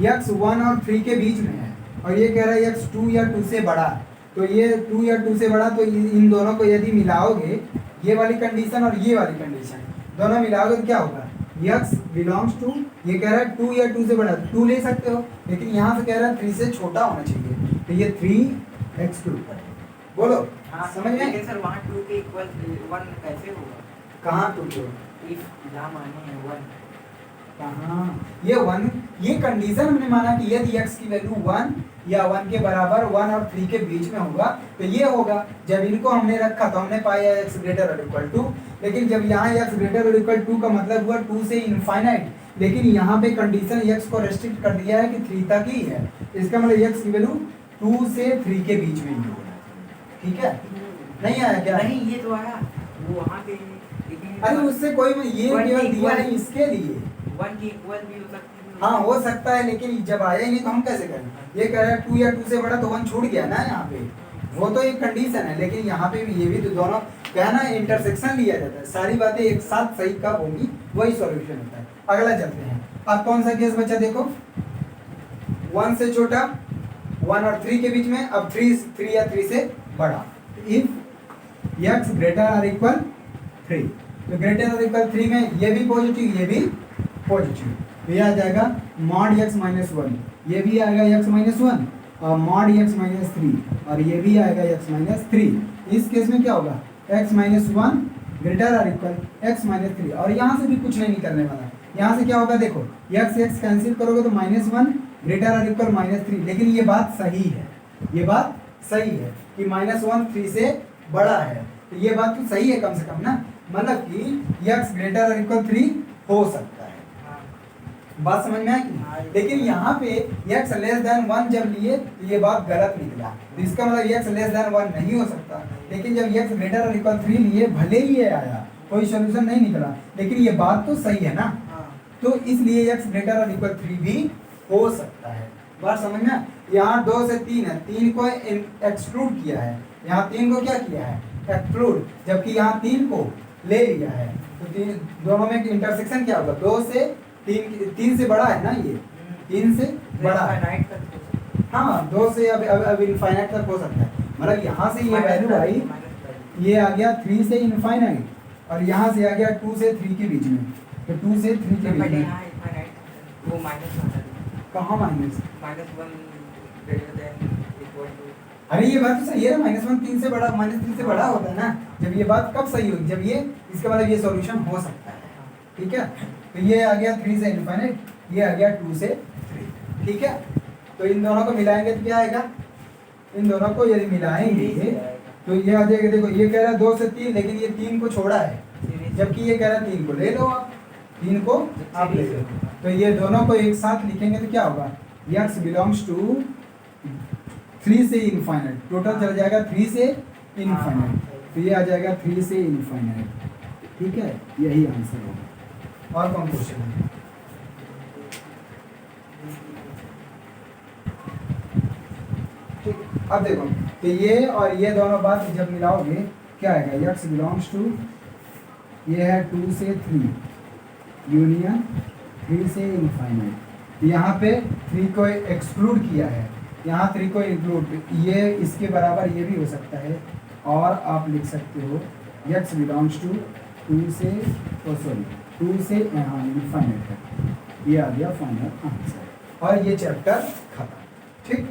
x 1 और 3 के बीच में है, और ये कह रहा है x 2 या 2 से बड़ा, तो ये 2 या 2 से बड़ा, तो इन दोनों को यदि मिलाओगे, ये वाली कंडीशन और ये वाली कंडीशन दोनों मिलाओगे तो क्या होगा, x बिलोंग्स टू, ये कह रहा है 2 या 2 से बड़ा, 2 ले सकते हो, लेकिन यहाँ से कह रहा है 3 से छोटा होना चाहिए, तो ये 3 x2, बोलो समझ में। लेकिन सर वहाँ 2 के इक्वल 1 कैसे होगा? कहाँ 2 के इफ यहाँ माने है 1, कहाँ ये 1, ये कंडीशन हमने माना कि यदि x की वैल्यू 1 या 1 के बराबर 1 और 3 के बीच में होगा तो ये होगा। जब इनको हमने रखा तो हमने पाया x ग्रेटर और इक्वल टू, लेकिन जब यहाँ x ग्रेटर और इक्वल टू का मतलब हुआ 2 से इनफाइनाइट, लेकिन यहाँ पे कंडीशन x को रेस्ट्रिक्ट कर दिया है कि 3 तक ही है, इसका मतलब x की वैल्यू 2 से 3 के बीच में ही होगा, ठीक है। नहीं आया क्या? नहीं ये तो आया वो वहाँ पे, लेकिन अरे उससे कोई ये केवल दिया है इसके लिए, 1 की इक्वल भी हो सकती है। हाँ हो सकता है, लेकिन जब आया ही नहीं तो हम कैसे करें। ये कह रहा है 2 या 2 से बड़ा तो 1 छूट गया ना यहाँ पे, वो तो एक कंडीशन है, लेकिन यहाँ पे भी ये भी तो दोनों क्या ना इंटरसेक्शन लिया जाता है, सारी बातें एक साथ सही कब होंगी वही सॉल्यूशन होता है। अगला चलते हैं, अब कौन सा केस बचा देखो, 1 से छोटा 1 और 3 के बीच में, अब 3 या 3 से बड़ा, इफ x ग्रेटर और इक्वल 3, तो ग्रेटर और इक्वल 3 में ये भी पॉजिटिव ये भी पॉजिटिव, तो ये आ जाएगा मॉड x माइनस 1, ये भी आएगा x माइनस 1, और मॉड x माइनस 3, और ये भी आएगा x माइनस 3। इस केस में क्या होगा, x माइनस 1 ग्रेटर और इक्वल x माइनस 3, और यहाँ से भी कुछ नहीं निकलने वाला, यहाँ से क्या होगा देखो, x कैंसिल करोगे तो माइनस 1 ग्रेटर और इक्वल माइनस 3, लेकिन ये बात सही है, ये बात सही है कि माइनस 1 3 से बड़ा है, तो ये बात तो सही है कम से कम ना, मतलब कि x ग्रेटर और इक्वल 3 हो सकता है। बात समझ में आई? लेकिन यहाँ पे x लेस देन 1 जब लिए तो ये बात गलत निकला, तो इसका मतलब x लेस देन 1 नहीं हो सकता, लेकिन जब x ग्रेटर और इक्वल 3 लिए भले ही ये आया कोई सोल्यूशन नहीं निकला, लेकिन ये बात तो सही है ना, तो इसलिए x ग्रेटर और इक्वल 3 भी हो सकता है। बात समझ में? यहाँ 2 से 3 है, 3 को एक्सक्लूड किया है, यहाँ 3 को क्या किया है एक्सक्लूड, जबकि यहाँ 3 को ले लिया है, तो 3 दोनों में इंटरसेक्शन क्या होगा, 2 से 3 से बड़ा है ना, ये 3 से बड़ा है, हाँ 2 से अब इनफाइनाइट तक हो सकता है, मतलब यहाँ से ये वैल्यू आई, ये आ गया 3 से इनफाइनाइट, और यहाँ से आ गया 2 से 3 के बीच में, तो 2 से 3 के बीच में वो माइनस कहाँ minus, -1 greater than equal to, अरे ये बात तो सही है ना, -1 3 से बड़ा, -3 से बड़ा होता है ना, जब ये बात कब सही होगी, जब ये इसका मतलब ये सॉल्यूशन हो सकता है, ठीक है। तो ये आ गया 3 से इनफाइनाइट, ये आ गया 2 से 3, ठीक है। तो इन दोनों को मिलाएंगे तो क्या आएगा, इन दोनों को यदि मिलाएंगे तो ये आ जाएगा, देखो ये कह रहा है 2 से 3, लेकिन ये 3 को छोड़ा है, जबकि ये कह रहा है 3 को ले लो आप, 3 को आप ले लो, तो ये दोनों को एक साथ लिखेंगे तो क्या होगा, x बिलोंग्स टू 3 से इनफाइनाइट, टोटल चला जाएगा 3 से इनफाइनाइट, तो ये आ जाएगा 3 से इनफाइनाइट, ठीक है, यही आंसर होगा। और कौन क्वेश्चन है, ठीक। अब देखो तो ये और ये दोनों बात जब मिलाओगे क्या आएगा, x बिलोंग्स टू, ये है 2 से 3 यूनियन 3 से इनफाइनाइट, यहाँ पे 3 को एक्सक्लूड किया है, यहाँ 3 को इंक्लूड, ये इसके बराबर ये भी हो सकता है, और आप लिख सकते हो x बिलोंग्स टू 2 से 2 से इनफाइनाइट तक, ये आ गया फाइनल आंसर, और ये चैप्टर खत्म, ठीक।